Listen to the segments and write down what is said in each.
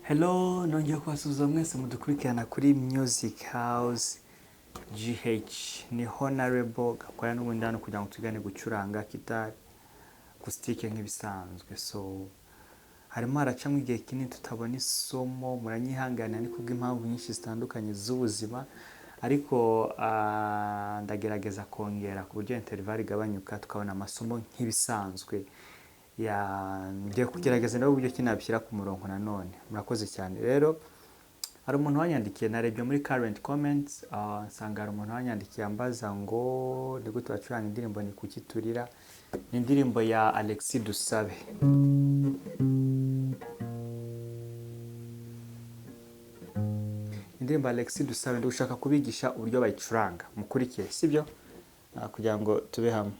Hello, nongeye kubasuhuza mwese mudukurikirana kuri MusicHouse-GH. Ni Honorable gakwaya n'ubundi hano kugira ngo tugane gucuranga gitari acoustic nk'ibisanzwe. So harimo haracamo igihe kinini tutabona isomo, muranyihangana ni kubw'impamvu nyinshi zitandukanye z'ubuzima, ariko ndagerageza kongera ku buryo interval igabanyuka tukabona amasomo nk'ibisanzwe. Ngiye kugerageza nawe uburyo kinabishyira ku murongo nanone. Murakoze cyane. Rero hari umuntu wanyandikiye, narebye muri current comments, nsanga hari umuntu wanyandikiye ambaza ngo ni gute bacuranga indirimbo ni kuki turira. Ni indirimbo ya Alexis Dusabe. Indirimbo Alexis Dusabe ndashaka kubigisha uburyo bayicuranga. Mukurikiye, sibyo? Kugira ngo tube hamwe.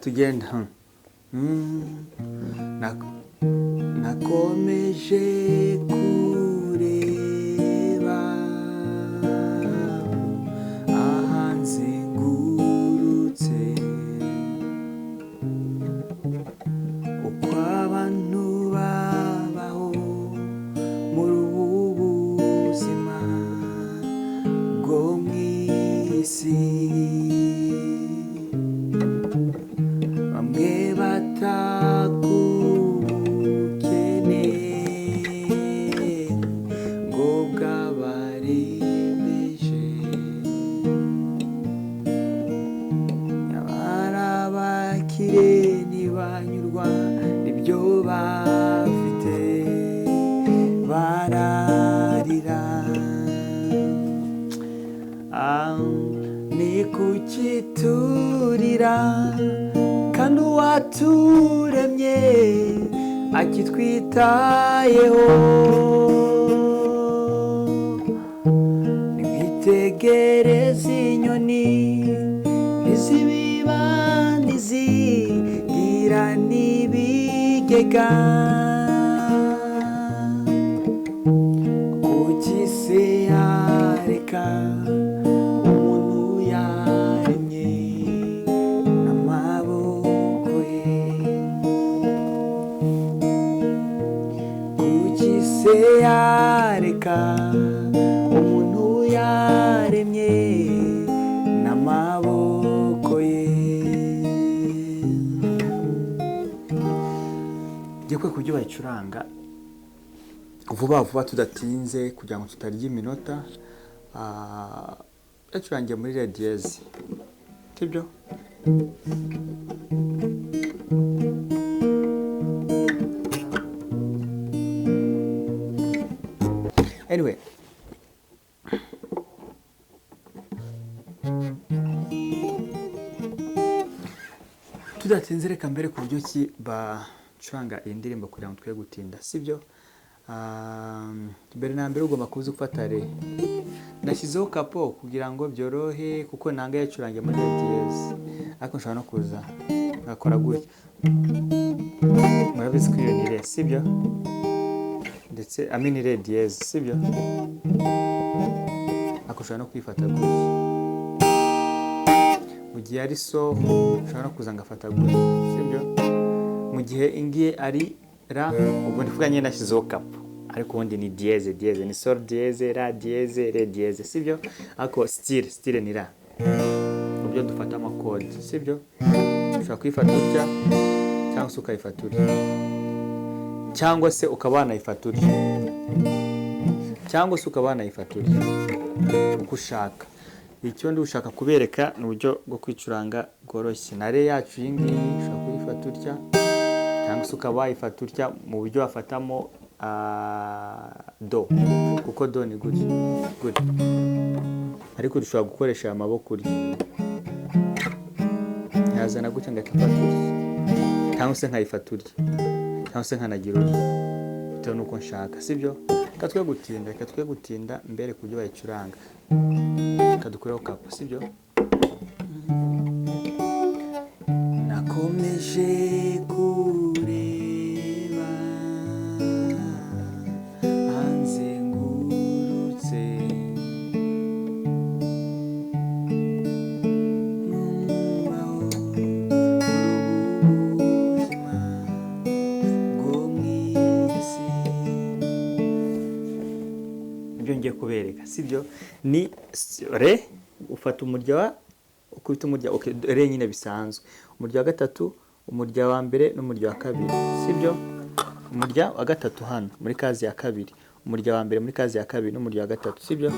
Tugenda nakomeje kureba ahanze ngurutse uko abantu babaho muri ubu buzima bwo mw'isi. Ntibanyurwa n'ibyo bafite, bararira. Ni kuki turira kandi uwaturemye akitwitayeho? Nimwitegereze inyoni ntizibiba ntizigira n'ibigega, kuki se yareka umuntu yaremye n'amaboko ye? Kuki se yareka umuntu yaremye n'amaboko ye? Gikwe kubyo bayicuranga vuba vuba tudatinze kugira ngo tutarya iminota. Yacurangiye muri re dièse, sibyo? Anyway, tudatinze reka mbere ku buryo ki bacuranga iyi ndirimbo kugira ngo twe gutinda, sibyo? Mbere na mbere ugomba kuza gufata re. Nashyizeho kapo kugira ngo byorohe kuko nanga yacurangiye muri re dièse, ariko nshobora no kuza ngakora gutya. Murabizi ko iyo ni re, sibyo? Ndetse amini re dièse, sibyo? Ariko nshobora no kwifata gutya. Mu gihe ari so nshobora no kuza ngafata gutya, sibyo? Mu gihe ingiye ari ra, ubwo ndivuga nyine nashyizeho kapo, ariko ubundi ni dièse, dièse ni sol dièse, ra dièse, re dièse, sibyo? Ariko style ni ra. Ubyo dufata amakode, sibyo? Ushobora kwifata utya cyangwa se ukayifata utya, cyangwa se ukaba wanayifata utya, cyangwa se ukaba wanayifata utya uko ushaka. icyo ndi ushaka kubereka ni uburyo bwo kwicuranga bworoshye. Nare yacu iyi ngiyi ushobora kuyifata utya cyangwa se ukaba wayifata utya mu buryo wafatamo do, kuko do ni gutya, ariko dushobora gukoresha aya maboko urya, yazana gutya ngafata urya, cyangwa se nkayifata urya, cyangwa se nkanagira urya, bitewe n'uko nshaka, sibyo? Reka twe gutinda mbere ku buryo bayicuranga. Kadukureho kapo, sibyo? Nakomeje kureba anzengurutse numvaho ubuzima bwo mw'isi. Ibyo ngiye kubereka, sibyo? Ni re, ufata umurya wa ukubita umurya, okay, re nyine bisanzwe, umurya wa gatatu, umurya wa mbere n'umurya wa kabiri, sibyo? Umurya wa gatatu hano muri kazi ya kabiri, umurya wa mbere muri kazi ya kabiri n'umurya wa gatatu, sibyo?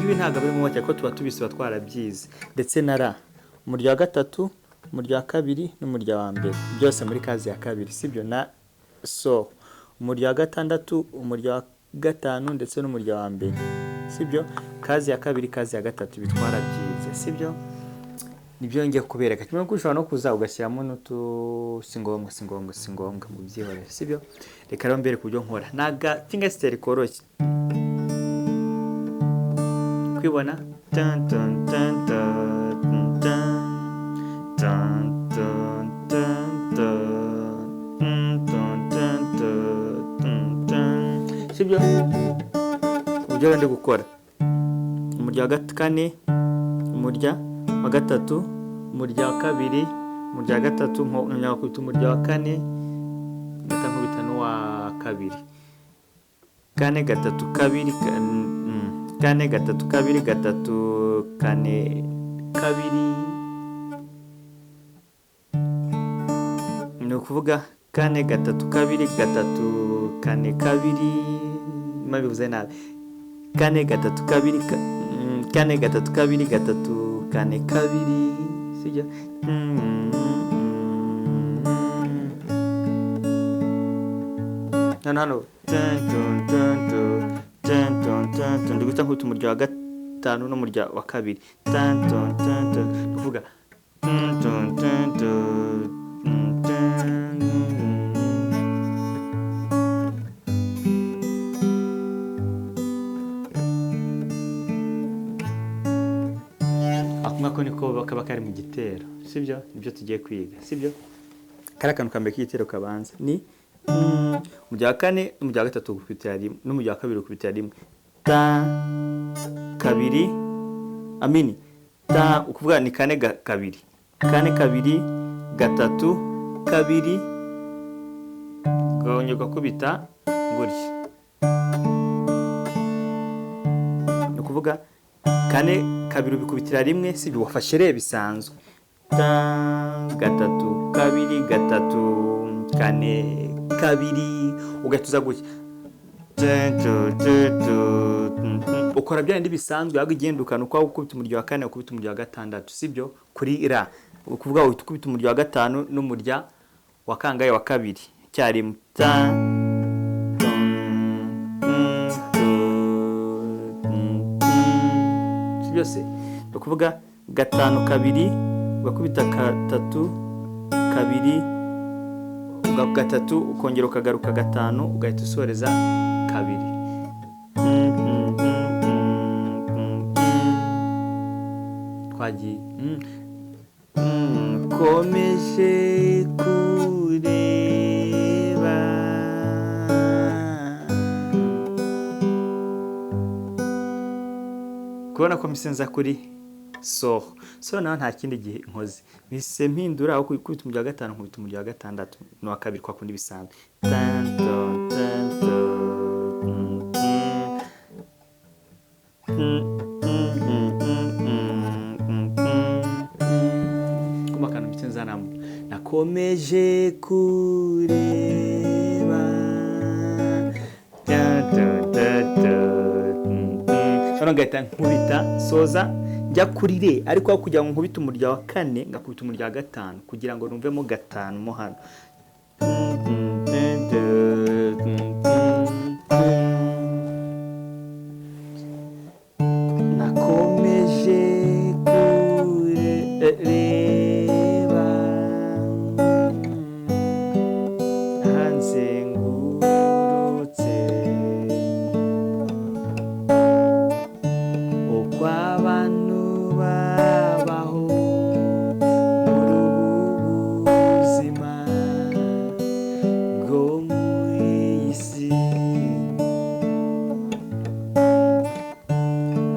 Ibi ntabwo biri mu mwaka ko tuba tubisiba twarabyize. Ndetse na ra, umurya wa gatatu, umurya wa kabiri n'umurya wa mbere, byose muri kazi ya kabiri, sibyo? Na so, umurya wa gatandatu, umurya wa gatanu ndetse n'umurya wa mbere, sibyo? Kazi ya kabiri, kazi ya gatatu bitwara byize, sibyo? Nibyo ngiye kubereka. Kimwe ko ushobora no kuza ugashyiramo n'utu singombwa mu byihorere, sibyo? Reka rero mbere kubyo nkora naga fingerstyle koroshye, kwibona tan tan tan tan tan tan tan, sibyo? Ubyo ndi gukora umurya wa kane, umurya wa gatatu, umurya wa kabiri, umurya wa gatatu, nkakubita umurya wa kane, nkubita n'uwa kabiri, kane gatatu kabiri, kane gatatu kabiri, gatatu kane kabiri, ni ukuvuga kane gatatu kabiri, gatatu kane kabiri, mabivuze nabi, kane gatatu kabiri, kane gatatu kabiri, gatatu kane kabiri, sibyo? Hano ndi guhita nkubita umurya wa gatanu n'umurya wa kabiri, kuvuga ako niko kaba kari mu gitero, sibyo? Nibyo tugiye kwiga, sibyo? Kari akantu kambere k'igitero kabanza ni umurya wa kane n'umurya wa gatatu ukubitira rimwe n'umurya wa kabiri ukubitira rimwe, ta kabiri, amini ta, ukuvuga ni kane kabiri, kane kabiri, gatatu kabiri, gahonye gakubita gutya, ni ukuvuga kane kabiri ubikubitira rimwe, sibyo? Wafashe re bisanzwe, ta gatatu kabiri, gatatu kane kabiri, ugatuza gutya, ukora bya bindi bisanzwe, ahubwo igendukana uko ukubita umurya wa kane ukubita umurya wa gatandatu, sibyo? Kuri ra, ukuvuga ukubita umurya wa gatanu n'umurya wa kangahe wa kabiri cyarimwe, ta byose, ukuvuga gatanu kabiri ugakubita gatatu kabiri, gatatu ukongera ukagaruka gatanu, ugahita usoreza kabiri, twagiye. Komeje kureba kubona ko misenza kuri so naho nta kindi gihe nkoze, bise mpindura aho kwikubita umurya wa gatanu nkubita umurya wa gatandatu n'uwa kabiri kwa kundi bisanzwe, kuma kantu misenza namo nakomeje kureba, ngahita nkubita soza njya kuri re, ariko aho kugira ngo nkubite umurya wa kane ngakubita umurya wa gatanu kugira ngo numvemo gatanu mo hano. Nakomeje kureba hanzengurutse uko abantu babaho muri ubu buzima bwo muri iyi si.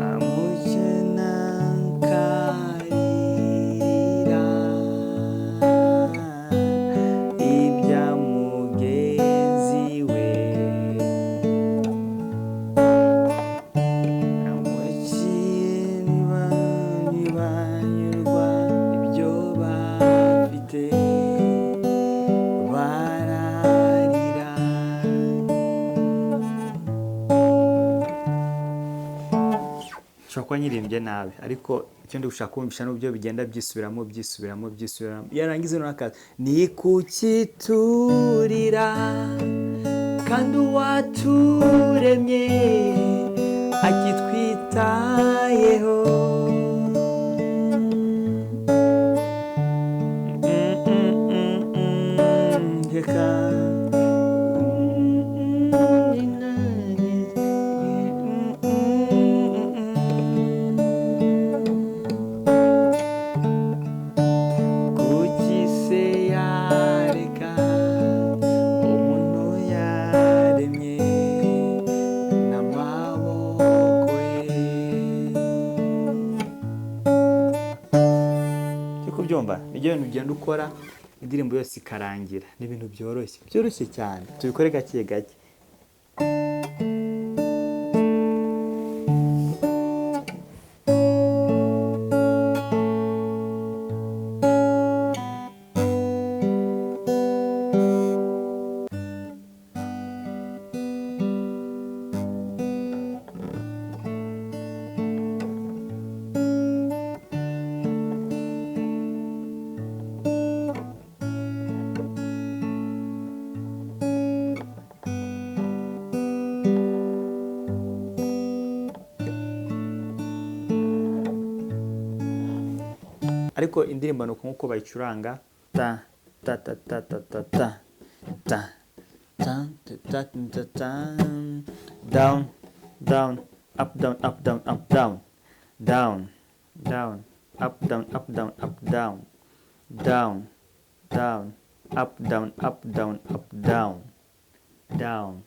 Amukena nkarira ibya mugenzi we, amukiye ntibanyurwa ibyo bafite bararira. Nshobora kuba nyirimbye nabi, ariko icyo ndi gushaka kumvisha n'uburyo bigenda byisubiramo byisubiramo byisubiramo. Yarangiza n'akazi ni kuki turira kandi uwaturemye akitwitayeho. Reka kuki se yareka umuntu yaremye n'amaboko ye. Cyo kubyumva nibyo bintu ugenda ukora indirimbo yose ikarangira. Ni ibintu byoroshye cyane, tubikore gake gake. Ariko indirimbo nuko nkuko bayicuranga ta ta ta ta ta ta ta ta ta ta ta ta, down down up down up down up down down down up down up down up down down down up down up down up down down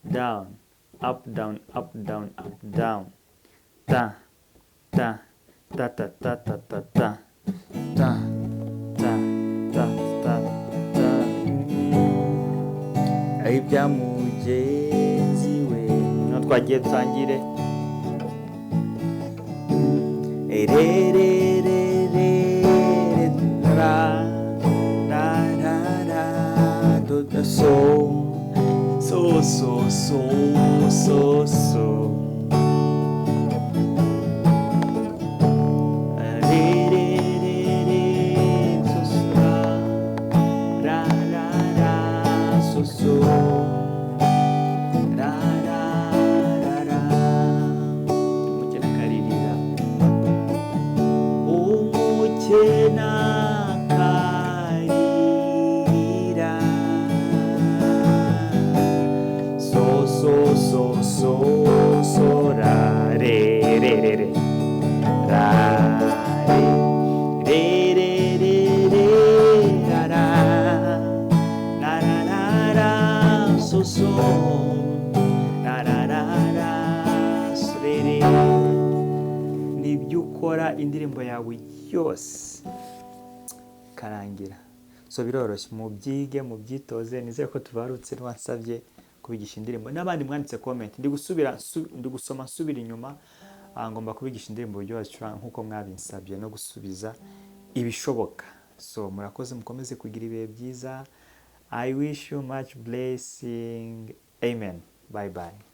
down up down up down up down ta ta ta ta ta ta ta ta ta ta ta ta ta. Ibya mugenzi we no twagiye dutangire re re re re ra ra ra ra do so so so so so so. Nibyo ukora indirimbo yawe yose karangira. So biroroshye, mubyige mubyitoze. Nizeye ko tubarutse n'wansabye kubigisha indirimbo. N'abandi mwanditse comment ndi gusoma nsubira inyuma, ngomba kubigisha indirimbo buryo wacuranga nkuko mwabinsabye no gusubiza ibishoboka. So murakoze, mukomeze kugira ibihe byiza. I wish you much blessing. Amen. Bye bye.